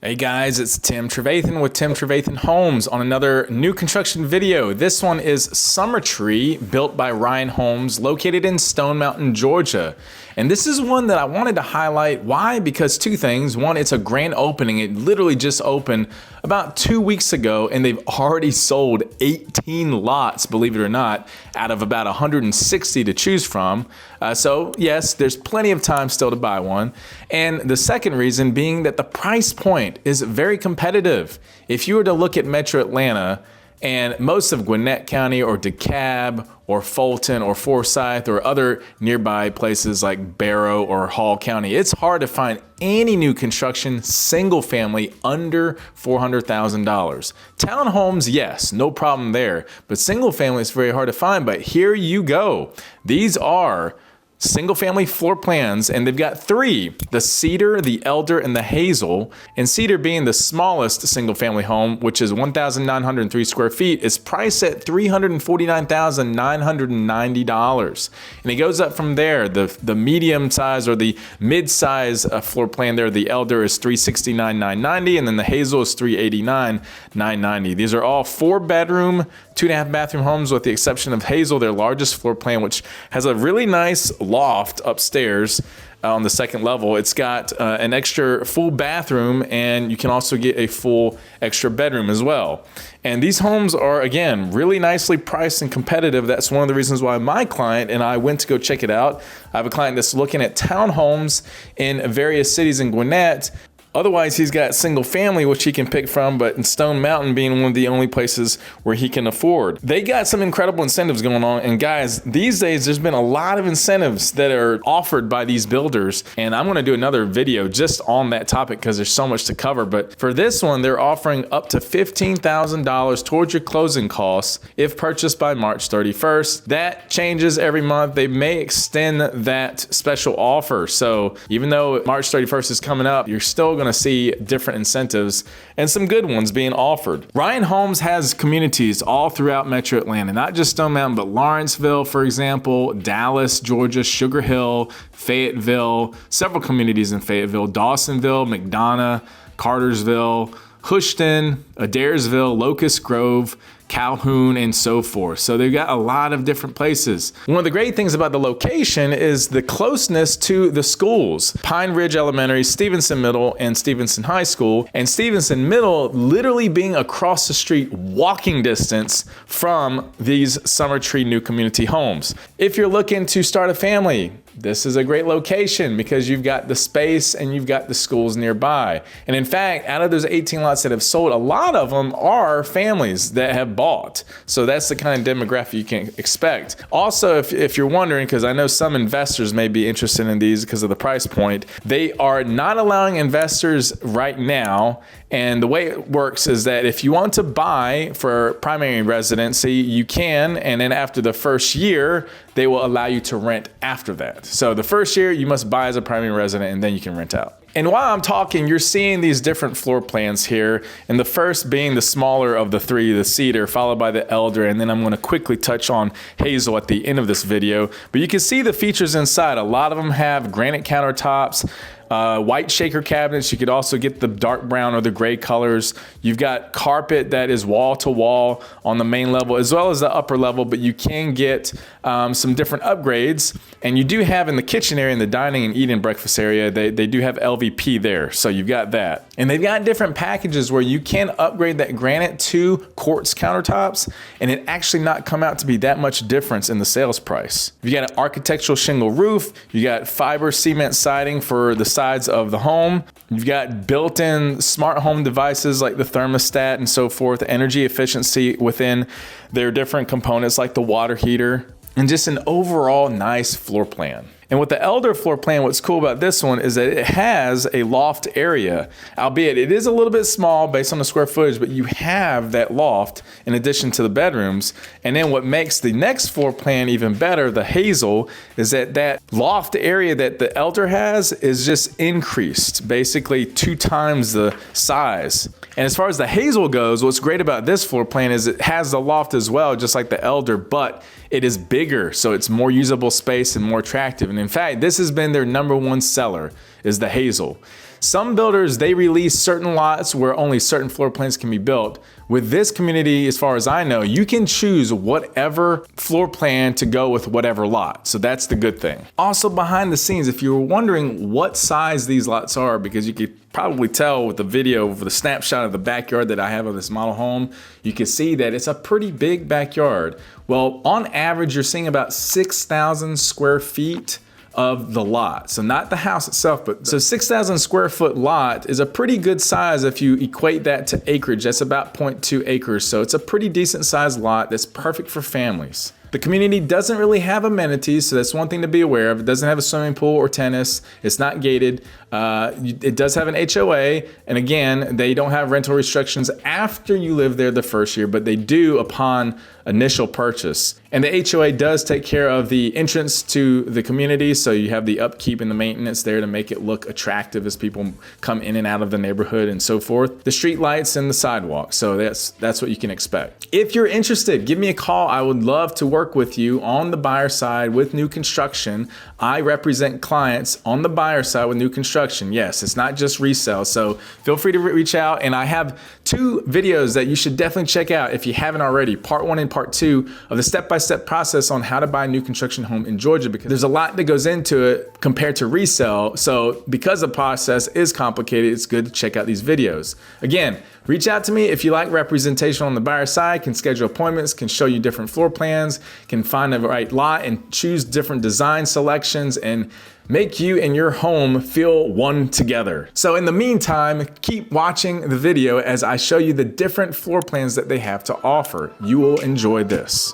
Hey guys, it's Tim Trevathan with Tim Trevathan Homes on another new construction video. This one is Summertree, built by Ryan Homes, located in Stone Mountain, Georgia. And this is one that I wanted to highlight. Why? Because two things. One, it's a grand opening. It literally just opened about 2 weeks ago, and they've already sold 18 lots, believe it or not, out of about 160 to choose from. So yes, there's plenty of time still to buy one. And the second reason being that the price point is very competitive. If you were to look at Metro Atlanta and most of Gwinnett County or Dekalb or Fulton or Forsyth or other nearby places like Barrow or Hall County, it's hard to find any new construction single family under $400,000. Townhomes, yes, no problem there, but single family is very hard to find. But here you go. These are single family floor plans, and they've got three: the cedar, the elder, and the hazel. And cedar being the smallest single family home, which is 1,903 square feet, is priced at $349,990. And it goes up from there. The medium size or the mid size floor plan there, the elder, is $369,990, and then the hazel is $389,990. These are all 4-bedroom, 2.5 bathroom homes, with the exception of hazel, their largest floor plan, which has a really nice loft upstairs on the second level. It's got an extra full bathroom, and you can also get a full extra bedroom as well. And these homes are, again, really nicely priced and competitive. That's one of the reasons why my client and I went to go check it out. I have a client that's looking at townhomes in various cities in Gwinnett. Otherwise, he's got single family, which he can pick from, but in Stone Mountain being one of the only places where he can afford. They got some incredible incentives going on. And guys, these days, there's been a lot of incentives that are offered by these builders. And I'm gonna do another video just on that topic because there's so much to cover. But for this one, they're offering up to $15,000 towards your closing costs if purchased by March 31st. That changes every month. They may extend that special offer. So even though March 31st is coming up, you're still gonna see different incentives and some good ones being offered. Ryan Homes has communities all throughout Metro Atlanta, not just Stone Mountain, but Lawrenceville, for example, Dallas, Georgia, Sugar Hill, Fayetteville, several communities in Fayetteville, Dawsonville, McDonough, Cartersville, Houston, Adairsville, Locust Grove, Calhoun, and so forth. So they've got a lot of different places. One of the great things about the location is the closeness to the schools. Pine Ridge Elementary, Stevenson Middle, and Stevenson High School. And Stevenson Middle literally being across the street, walking distance from these Summertree new community homes. If you're looking to start a family, this is a great location because you've got the space and you've got the schools nearby. And in fact, out of those 18 lots that have sold, a lot of them are families that have bought. So that's the kind of demographic you can expect. Also, if you're wondering, because I know some investors may be interested in these because of the price point, they are not allowing investors right now. And the way it works is that if you want to buy for primary residency, you can. And then after the first year, they will allow you to rent after that. So the first year you must buy as a primary resident, and then you can rent out. And while I'm talking, you're seeing these different floor plans here. And the first being the smaller of the three, the cedar, followed by the elder. And then I'm gonna quickly touch on hazel at the end of this video. But you can see the features inside. A lot of them have granite countertops, white shaker cabinets. You could also get the dark brown or the gray colors. You've got carpet that is wall to wall on the main level as well as the upper level, but you can get some different upgrades. And you do have in the kitchen area, in the dining and eating breakfast area, they do have LVP there. So you've got that. And they've got different packages where you can upgrade that granite to quartz countertops and it actually not come out to be that much difference in the sales price. You got an architectural shingle roof. You got fiber cement siding for the sides of the home. You've got built-in smart home devices like the thermostat and so forth, energy efficiency within their different components like the water heater, and just an overall nice floor plan. And with the elder floor plan, what's cool about this one is that it has a loft area, albeit it is a little bit small based on the square footage, but you have that loft in addition to the bedrooms. And then what makes the next floor plan even better, the hazel, is that that loft area that the elder has is just increased, basically 2 times the size. And as far as the hazel goes, what's great about this floor plan is it has the loft as well, just like the elder, but it is bigger, so it's more usable space and more attractive. And in fact, this has been their #1 seller, is the hazel. Some builders, they release certain lots where only certain floor plans can be built. With this community, as far as I know, you can choose whatever floor plan to go with whatever lot. So that's the good thing. Also behind the scenes, if you were wondering what size these lots are, because you could probably tell with the video, with the snapshot of the backyard that I have of this model home, you can see that it's a pretty big backyard. Well, on average, you're seeing about 6,000 square feet of the lot. So not the house itself, but so 6,000 square foot lot is a pretty good size if you equate that to acreage. That's about 0.2 acres. So it's a pretty decent sized lot that's perfect for families. The community doesn't really have amenities, so that's one thing to be aware of. It doesn't have a swimming pool or tennis. It's not gated. It does have an HOA, and again, they don't have rental restrictions after you live there the first year, but they do upon initial purchase. And the HOA does take care of the entrance to the community, so you have the upkeep and the maintenance there to make it look attractive as people come in and out of the neighborhood and so forth. The street lights and the sidewalk, so that's what you can expect. If you're interested, give me a call. I would love to work with you on the buyer side with new construction. I represent clients on the buyer side with new construction. Yes, it's not just resale, so feel free to reach out. And I have 2 videos that you should definitely check out if you haven't already. Part 1 and part 2 of the step-by-step process on how to buy a new construction home in Georgia, because there's a lot that goes into it compared to resale. So because the process is complicated, it's good to check out these videos. Again, reach out to me if you like representation on the buyer side, can schedule appointments, can show you different floor plans, can find the right lot and choose different design selections and make you and your home feel one together. So in the meantime, keep watching the video as I show you the different floor plans that they have to offer. You will enjoy this.